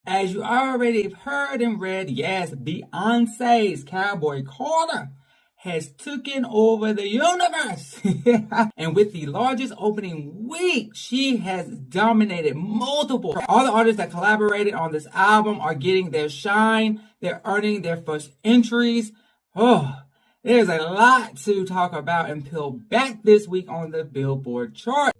As you already have heard and read, yes, Beyonce's Cowboy Carter has taken over the universe. And with the largest opening week, she has dominated multiple. All the artists that collaborated on this album are getting their shine. They're earning their first entries. Oh, there's a lot to talk about and peel back this week on the Billboard Charts.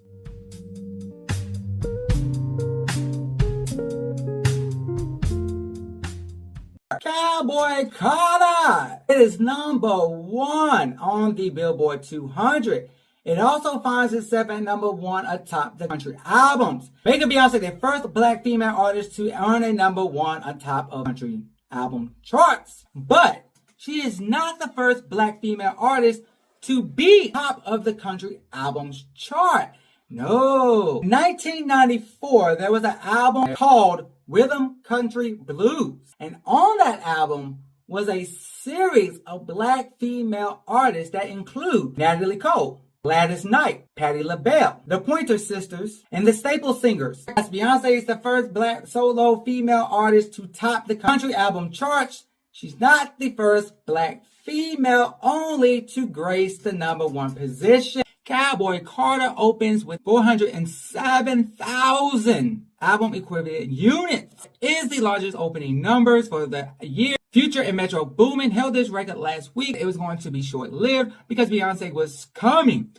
Cowboy Carter. It is number 1 on the Billboard 200. It also finds itself at number 1 atop the country albums, making Beyonce the first black female artist to earn a number 1 atop of country album charts. But she is not the first black female artist to be top of the country albums chart. No. In 1994, there was an album called Rhythm Country Blues. And on that album was a series of black female artists that include Natalie Cole, Gladys Knight, Patti LaBelle, the Pointer Sisters, and the Staple Singers. As Beyonce is the first black solo female artist to top the country album charts, she's not the first black female only to grace the number 1 position. Cowboy Carter opens with 407,000 album equivalent units. Is the largest opening numbers for the year. Future and Metro Boomin held this record last week. It was going to be short-lived because Beyonce was coming.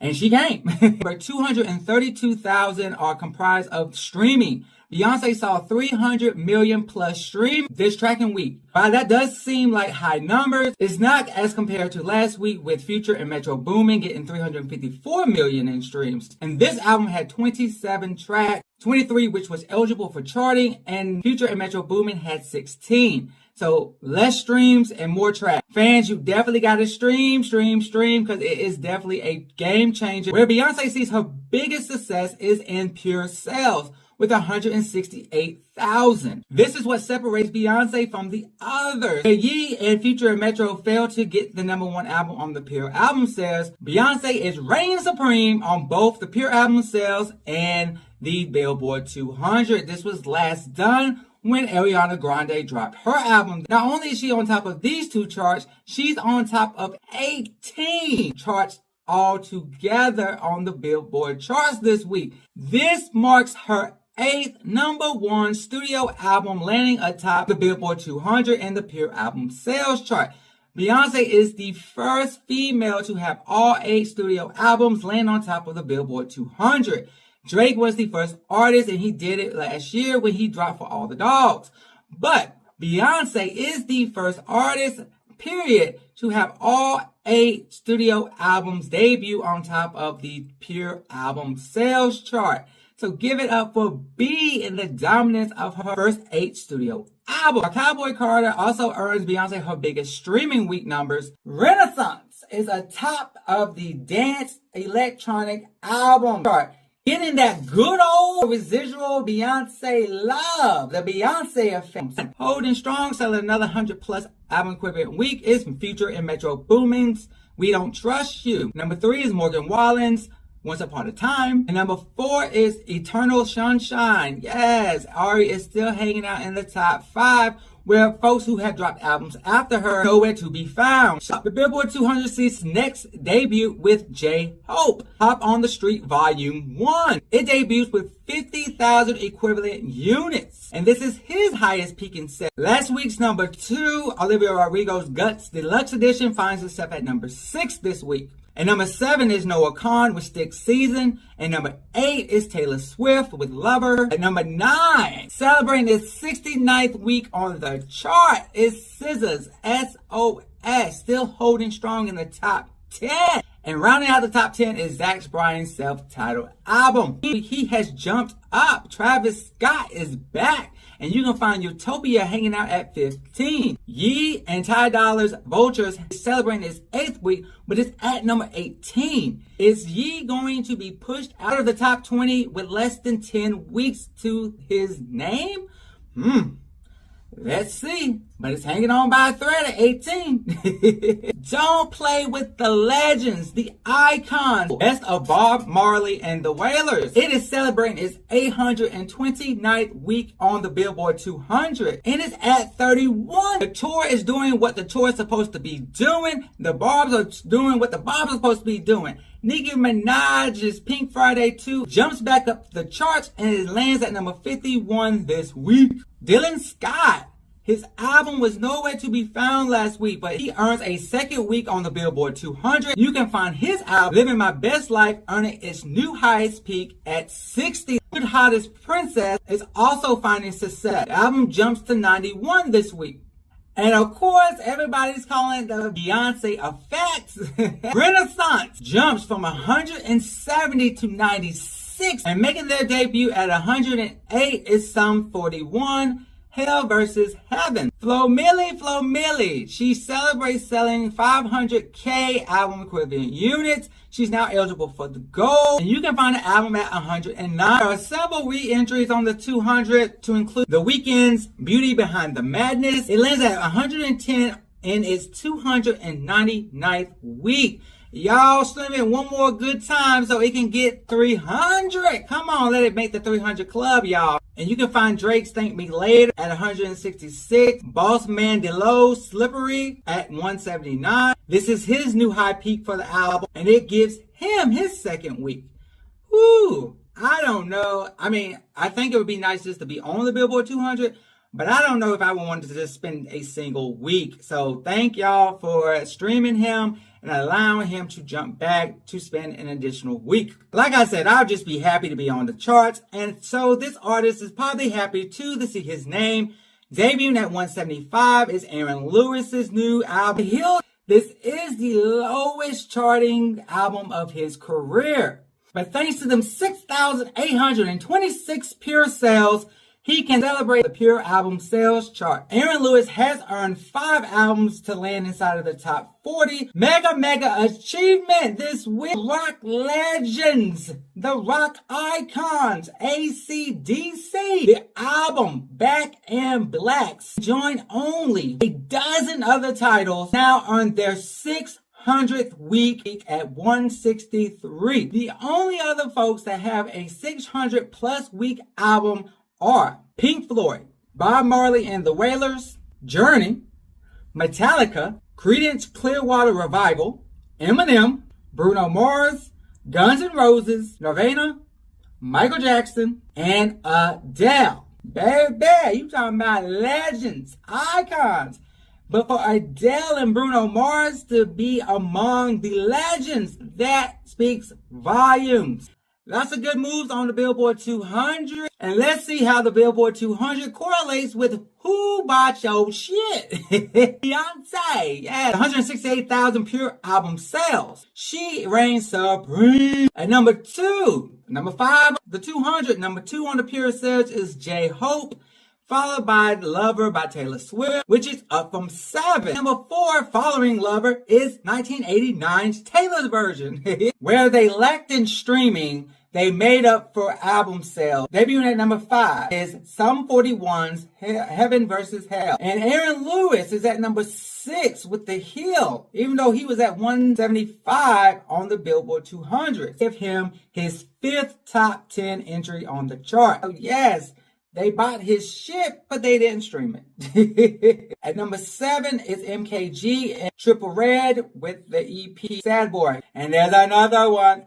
And she came. Over 232,000 are comprised of streaming. Beyonce saw 300 million plus streams this tracking week. While that does seem like high numbers, it's not as compared to last week with Future and Metro Boomin getting 354 million in streams. And this album had 27 tracks, 23 which was eligible for charting, and Future and Metro Boomin had 16. So less streams and more tracks. Fans, you definitely got to stream, because it is definitely a game changer. Where Beyonce sees her biggest success is in pure sales, with 168,000. This is what separates Beyonce from the others. Ye and Future and Metro failed to get the number 1 album on the Pure album sales. Beyonce is reigning supreme on both the Pure album sales and the Billboard 200. This was last done when Ariana Grande dropped her album. Not only is she on top of these 2 charts, she's on top of 18 charts all together on the Billboard charts this week. This marks her 8th number 1 studio album, landing atop the Billboard 200 and the Pure album sales chart. Beyonce is the first female to have all 8 studio albums land on top of the Billboard 200. Drake was the first artist, and he did it last year when he dropped For All the Dogs. But Beyonce is the first artist, period, to have all 8 studio albums debut on top of the Pure album sales chart. So give it up for B in the dominance of her first 8 studio albums. Cowboy Carter also earns Beyonce her biggest streaming week numbers. Renaissance is atop of the dance electronic album chart, getting that good old residual Beyonce love, the Beyonce effect. Holding strong, selling another 100 plus album equivalent week is Future and Metro Boomin's We Don't Trust You. Number 3 is Morgan Wallen's Once Upon a Time. And number 4 is Eternal Sunshine. Yes, Ari is still hanging out in the top 5, where folks who have dropped albums after her know where to be found. The Billboard 200 sees next debut with J-Hope, Hop on the Street Volume 1. It debuts with 50,000 equivalent units, and this is his highest peaking set. Last week's number 2, Olivia Rodrigo's Guts Deluxe Edition, finds itself at number 6 this week. And number 7 is Noah Kahan with Stick Season. And number 8 is Taylor Swift with Lover. And number 9, celebrating its 69th week on the chart, is SZA's SOS, still holding strong in the top 10. And rounding out the top 10 is Zach Bryan's self-titled album. He has jumped up. Travis Scott is back. And you can find Utopia hanging out at 15. Ye and Ty Dolla's Vultures is celebrating its 8th week, but it's at number 18. Is Ye going to be pushed out of the top 20 with less than 10 weeks to his name? Let's see. but it's hanging on by a thread at 18. Don't play with the legends, the icons. Best of Bob Marley and the Wailers. It is celebrating its 829th week on the Billboard 200, and it's at 31. The tour is doing what the tour is supposed to be doing. The Barbs are doing what the Barbs are supposed to be doing. Nicki Minaj's Pink Friday 2 jumps back up the charts and it lands at number 51 this week. Dylan Scott, his album was nowhere to be found last week, but he earns a second week on the Billboard 200. You can find his album, Living My Best Life, earning its new highest peak at 60. The Hottest Princess is also finding success. The album jumps to 91 this week. And of course, everybody's calling the Beyonce effect. Renaissance jumps from 170 to 96 and making their debut at 108 is Sum 41. Hell versus Heaven. Flo Milli, she celebrates selling 500K album equivalent units. She's now eligible for the gold. And you can find the album at 109. There are several re-entries on the 200 to include The Weeknd's Beauty Behind the Madness. It lands at 110 in its 299th week. Y'all stream it one more good time so it can get 300. Come on, let it make the 300 club, y'all. And you can find Drake's Thank Me Later at 166. Boss Man Delo's Slippery at 179. This is his new high peak for the album, and it gives him his second week. Woo! I don't know. I mean, I think it would be nice just to be on the Billboard 200, but I don't know if I would want to just spend a single week. So thank y'all for streaming him and allowing him to jump back to spend an additional week. Like I said, I'll just be happy to be on the charts. And so this artist is probably happy too to see his name. Debuting at 175 is Aaron Lewis's new album, Heal. This is the lowest charting album of his career. But thanks to them 6,826 pure sales, he can celebrate the pure album sales chart. Aaron Lewis has earned 5 albums to land inside of the top 40. Mega achievement this week. Rock legends, the rock icons, AC/DC. The album Back in Black joined only a dozen other titles now on their 600th week at 163. The only other folks that have a 600 plus week album are Pink Floyd, Bob Marley and the Wailers, Journey, Metallica, Creedence Clearwater Revival, Eminem, Bruno Mars, Guns N' Roses, Nirvana, Michael Jackson, and Adele. Baby, you talking about legends, icons. But for Adele and Bruno Mars to be among the legends, that speaks volumes. Lots of good moves on the Billboard 200. And let's see how the Billboard 200 correlates with who bought your shit. Beyonce. Yeah, 168,000 pure album sales. She reigns supreme. At number 2. Number 5, the 200. Number 2 on the pure sales is J-Hope, followed by Lover by Taylor Swift, which is up from 7. Number 4, following Lover, is 1989's Taylor's version. Where they lacked in streaming, they made up for album sales. Debuting at number 5 is Sum 41's Heaven vs. Hell. And Aaron Lewis is at number 6 with The Hill, even though he was at 175 on the Billboard 200. Give him his 5th top 10 entry on the chart. Oh, yes. They bought his shit, but they didn't stream it. At number 7 is MKG and Triple Red with the EP Sad Boy. And there's another one.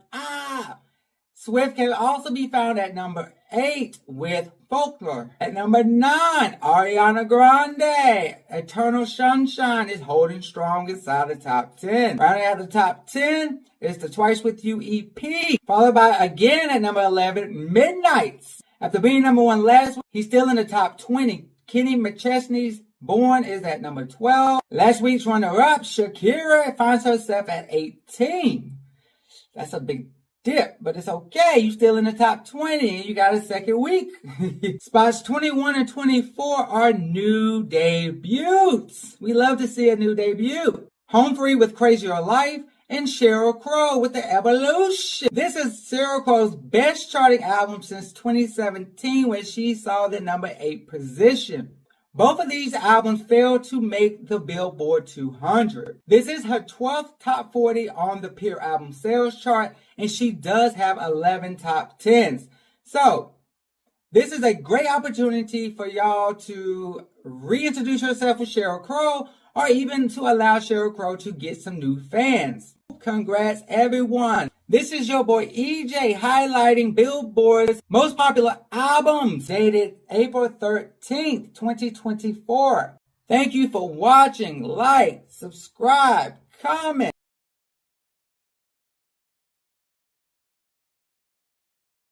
Swift can also be found at number 8 with Folklore. At number 9, Ariana Grande. Eternal Sunshine is holding strong inside the top 10. Rounding out the top 10 is the Twice With You EP. Followed by, again at number 11, Midnights. After being number 1 last week, he's still in the top 20. Kenny McChesney's Born is at number 12. Last week's runner-up, Shakira, finds herself at 18. That's a big dip, but it's okay. You're still in the top 20 and you got a second week. Spots 21 and 24 are new debuts. We love to see a new debut. Home Free with Crazy Your Life, and Sheryl Crow with The Evolution. This is Sheryl Crow's best charting album since 2017 when she saw the number 8 position. Both of these albums failed to make the Billboard 200. This is her 12th top 40 on the Pure Album Sales chart, and she does have 11 top 10s. So, this is a great opportunity for y'all to reintroduce yourself with Sheryl Crow, or even to allow Sheryl Crow to get some new fans. Congrats, everyone. This is your boy EJ highlighting Billboard's most popular albums dated April 13th, 2024. Thank you for watching. Like, subscribe, comment.